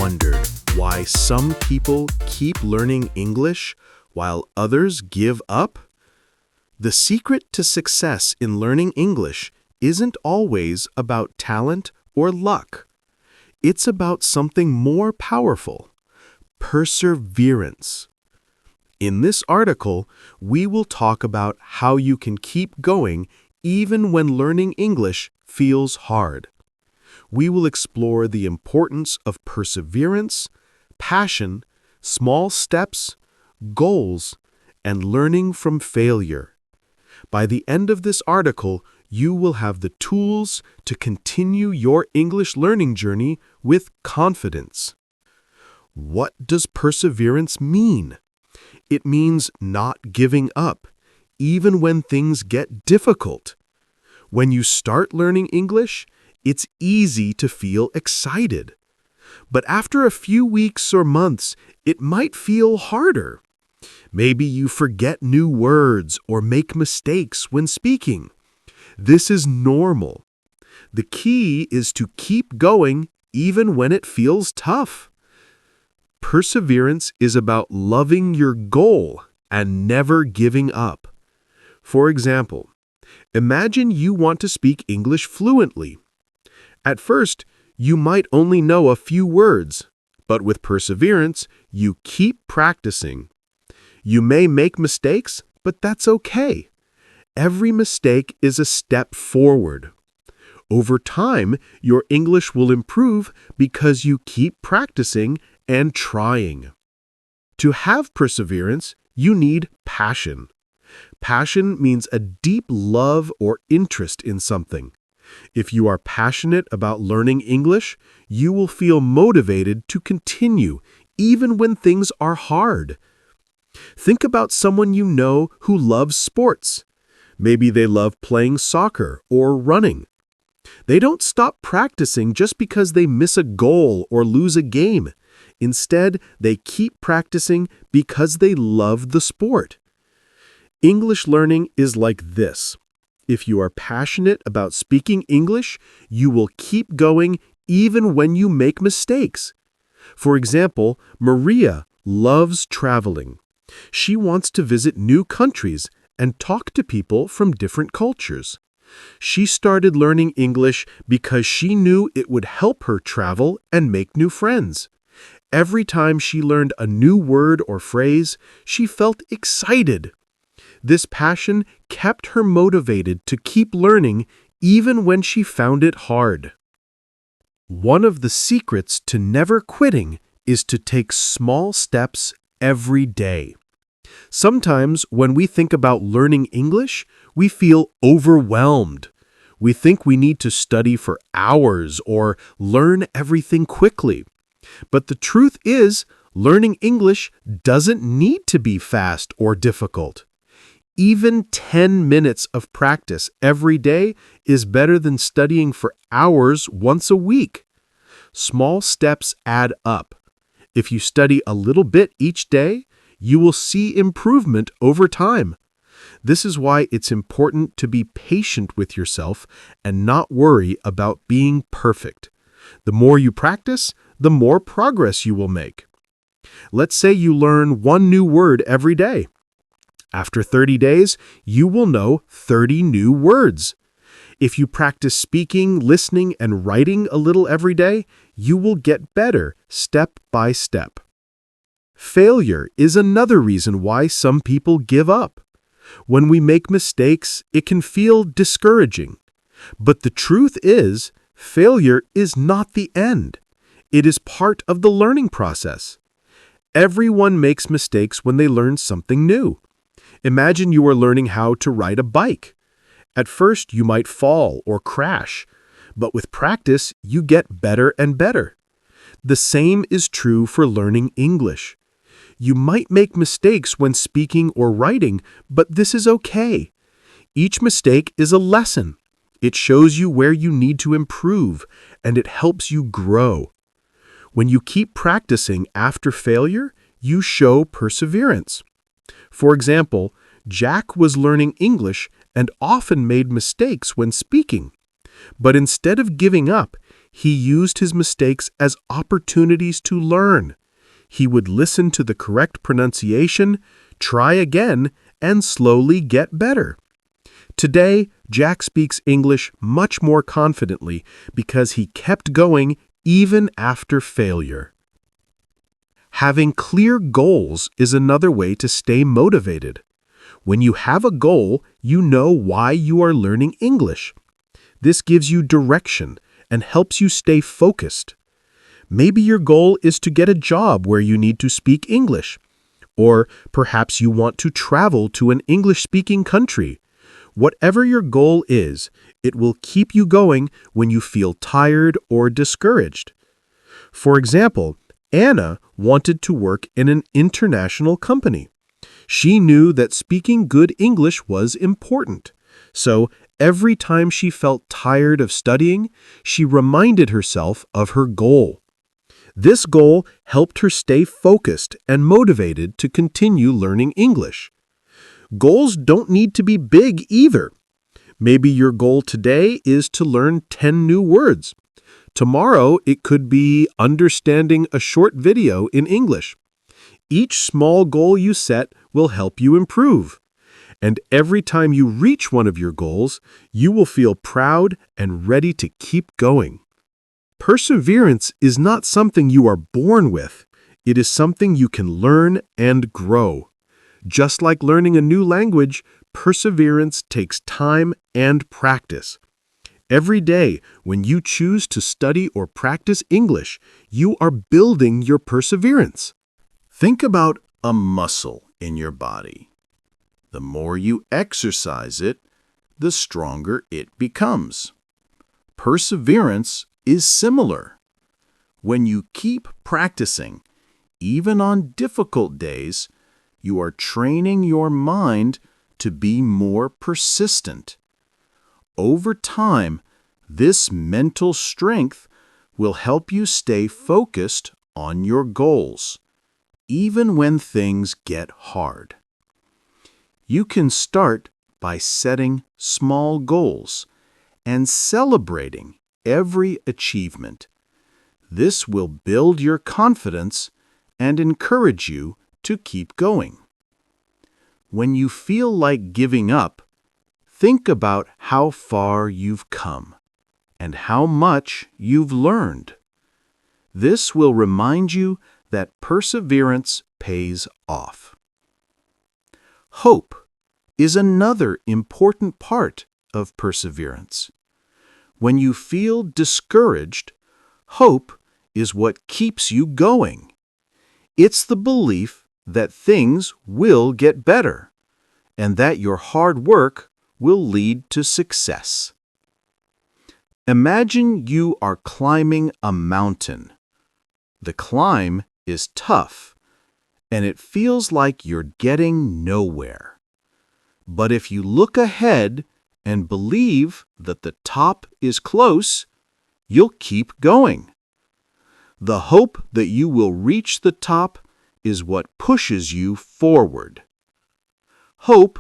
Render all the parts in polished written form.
wondered why some people keep learning English while others give up? The secret to success in learning English isn't always about talent or luck. It's about something more powerful: perseverance. In this article, we will talk about how you can keep going even when learning English feels hard. We will explore the importance of perseverance, passion, small steps, goals, and learning from failure. By the end of this article, you will have the tools to continue your English learning journey with confidence. What does perseverance mean? It means not giving up, even when things get difficult. When you start learning English, it's easy to feel excited. But after a few weeks or months, it might feel harder. Maybe you forget new words or make mistakes when speaking. This is normal. The key is to keep going even when it feels tough. Perseverance is about loving your goal and never giving up. For example, imagine you want to speak English fluently. At first, you might only know a few words, but with perseverance, you keep practicing. You may make mistakes, but that's okay. Every mistake is a step forward. Over time, your English will improve because you keep practicing and trying. To have perseverance, you need passion. Passion means a deep love or interest in something. If you are passionate about learning English, you will feel motivated to continue even when things are hard. Think about someone you know who loves sports. Maybe they love playing soccer or running. They don't stop practicing just because they miss a goal or lose a game. Instead, they keep practicing because they love the sport. English learning is like this. If you are passionate about speaking English, you will keep going even when you make mistakes. For example, Maria loves traveling. She wants to visit new countries and talk to people from different cultures. She started learning English because she knew it would help her travel and make new friends. Every time she learned a new word or phrase, she felt excited. This passion kept her motivated to keep learning even when she found it hard. One of the secrets to never quitting is to take small steps every day. Sometimes when we think about learning English, we feel overwhelmed. We think we need to study for hours or learn everything quickly. But the truth is, learning English doesn't need to be fast or difficult. Even 10 minutes of practice every day is better than studying for hours once a week. Small steps add up. If you study a little bit each day, you will see improvement over time. This is why it's important to be patient with yourself and not worry about being perfect. The more you practice, the more progress you will make. Let's say you learn one new word every day. After 30 days, you will know 30 new words. If you practice speaking, listening, and writing a little every day, you will get better step by step. Failure is another reason why some people give up. When we make mistakes, it can feel discouraging. But the truth is, failure is not the end. It is part of the learning process. Everyone makes mistakes when they learn something new. Imagine you are learning how to ride a bike. At first, you might fall or crash, but with practice, you get better and better. The same is true for learning English. You might make mistakes when speaking or writing, but this is okay. Each mistake is a lesson. It shows you where you need to improve, and it helps you grow. When you keep practicing after failure, you show perseverance. For example, Jack was learning English and often made mistakes when speaking. But instead of giving up, He used his mistakes as opportunities to learn. He would listen to the correct pronunciation, try again, and slowly get better. Today, Jack speaks English much more confidently because he kept going even after failure. Having clear goals is another way to stay motivated. When you have a goal, you know why you are learning English. This gives you direction and helps you stay focused. Maybe your goal is to get a job where you need to speak English. Or perhaps you want to travel to an English-speaking country. Whatever your goal is, it will keep you going when you feel tired or discouraged. For example, Anna wanted to work in an international company. She knew that speaking good English was important. So every time she felt tired of studying, she reminded herself of her goal. This goal helped her stay focused and motivated to continue learning English. Goals don't need to be big either. Maybe your goal today is to learn 10 new words. Tomorrow, it could be understanding a short video in English. Each small goal you set will help you improve. And every time you reach one of your goals, you will feel proud and ready to keep going. Perseverance is not something you are born with. It is something you can learn and grow. Just like learning a new language, perseverance takes time and practice. Every day, when you choose to study or practice English, you are building your perseverance. Think about a muscle in your body. The more you exercise it, the stronger it becomes. Perseverance is similar. When you keep practicing, even on difficult days, you are training your mind to be more persistent. Over time, this mental strength will help you stay focused on your goals, even when things get hard. You can start by setting small goals and celebrating every achievement. This will build your confidence and encourage you to keep going. When you feel like giving up, think about how far you've come and how much you've learned. This will remind you that perseverance pays off. Hope is another important part of perseverance. When you feel discouraged, hope is what keeps you going. It's the belief that things will get better and that your hard work will lead to success. Imagine you are climbing a mountain. The climb is tough, and it feels like you're getting nowhere. But if you look ahead and believe that the top is close, you'll keep going. The hope that you will reach the top is what pushes you forward. Hope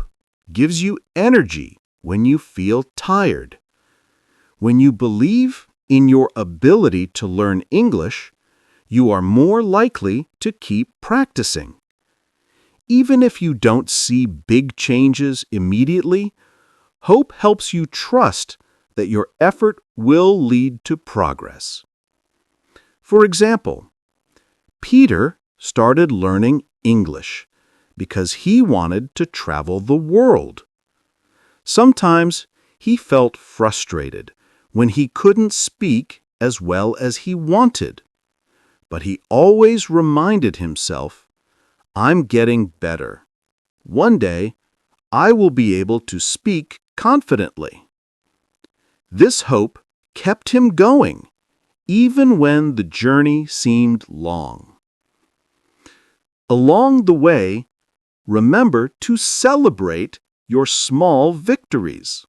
gives you energy when you feel tired. When you believe in your ability to learn English, you are more likely to keep practicing. Even if you don't see big changes immediately, hope helps you trust that your effort will lead to progress. For example, Peter started learning English because he wanted to travel the world. Sometimes he felt frustrated when he couldn't speak as well as he wanted, but he always reminded himself, "I'm getting better. One day, I will be able to speak confidently." This hope kept him going, even when the journey seemed long. Along the way, remember to celebrate your small victories.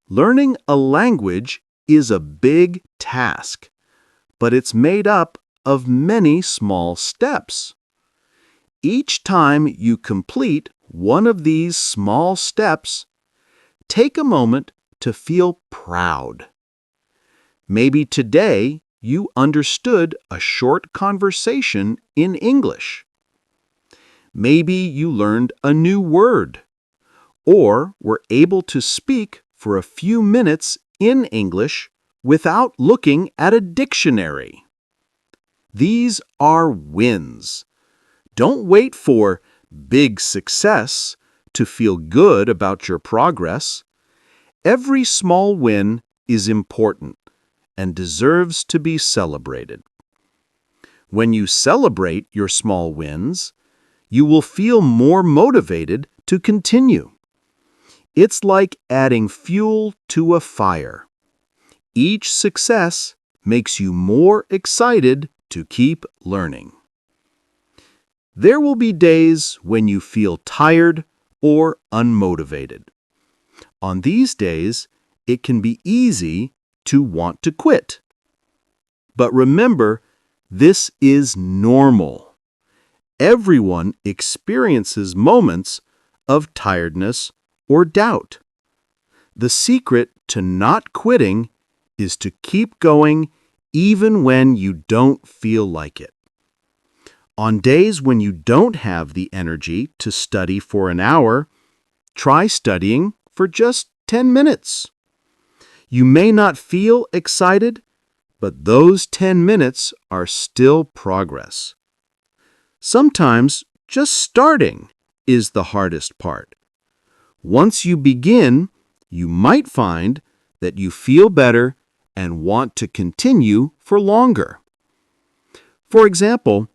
Learning a language is a big task, but it's made up of many small steps. Each time you complete one of these small steps, take a moment to feel proud. Maybe today you understood a short conversation in English. Maybe you learned a new word, or were able to speak for a few minutes in English without looking at a dictionary. These are wins. Don't wait for big success to feel good about your progress. Every small win is important and deserves to be celebrated. When you celebrate your small wins, you will feel more motivated to continue. It's like adding fuel to a fire. Each success makes you more excited to keep learning. There will be days when you feel tired or unmotivated. On these days, it can be easy to want to quit. But remember, this is normal. Everyone experiences moments of tiredness or doubt. The secret to not quitting is to keep going even when you don't feel like it. On days when you don't have the energy to study for an hour, try studying for just 10 minutes. You may not feel excited, but those 10 minutes are still progress. Sometimes just starting is the hardest part. Once you begin, you might find that you feel better and want to continue for longer. For example,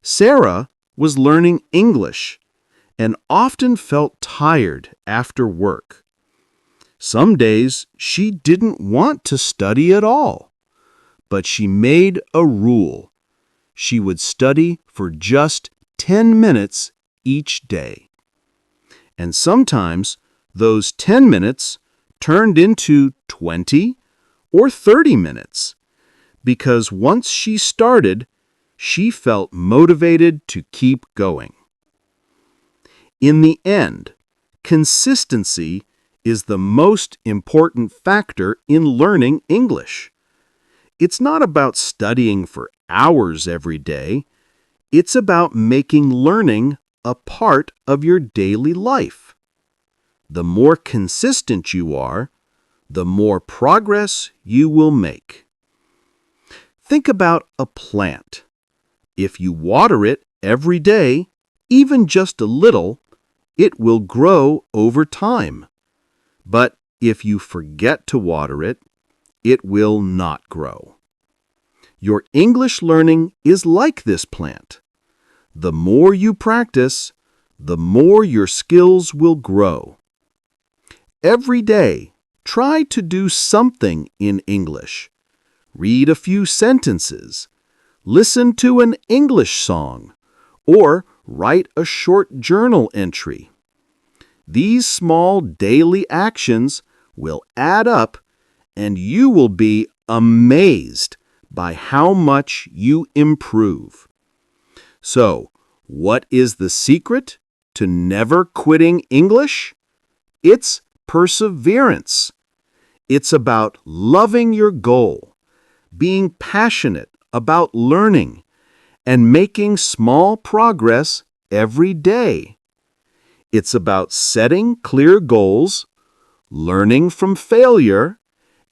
Sarah was learning English and often felt tired after work. Some days she didn't want to study at all, but she made a rule. She would study for just 10 minutes each day. And sometimes those 10 minutes turned into 20 or 30 minutes, because once she started, she felt motivated to keep going. In the end, consistency is the most important factor in learning English. It's not about studying for hours every day. It's about making learning a part of your daily life. The more consistent you are, the more progress you will make. Think about a plant. If you water it every day, even just a little, it will grow over time. But if you forget to water it, it will not grow. Your English learning is like this plant. The more you practice, the more your skills will grow. Every day, try to do something in English. Read a few sentences. Listen to an English song, or write a short journal entry. These small daily actions will add up, and you will be amazed by how much you improve. So, what is the secret to never quitting English? It's perseverance. It's about loving your goal, being passionate about learning, and making small progress every day. It's about setting clear goals, learning from failure,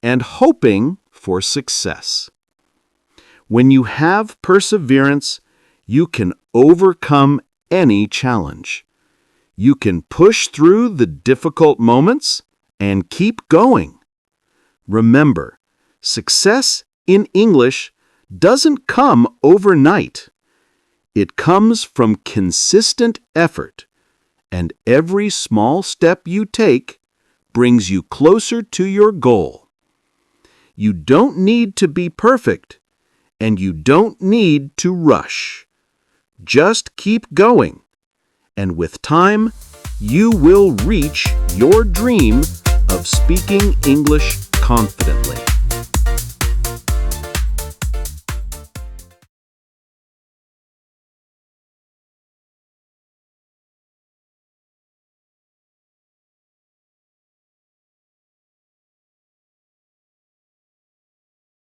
and hoping for success. When you have perseverance, you can overcome any challenge. You can push through the difficult moments and keep going. Remember, success in English doesn't come overnight. It comes from consistent effort, and every small step you take brings you closer to your goal. You don't need to be perfect, and you don't need to rush. Just keep going, and with time, you will reach your dream of speaking English confidently.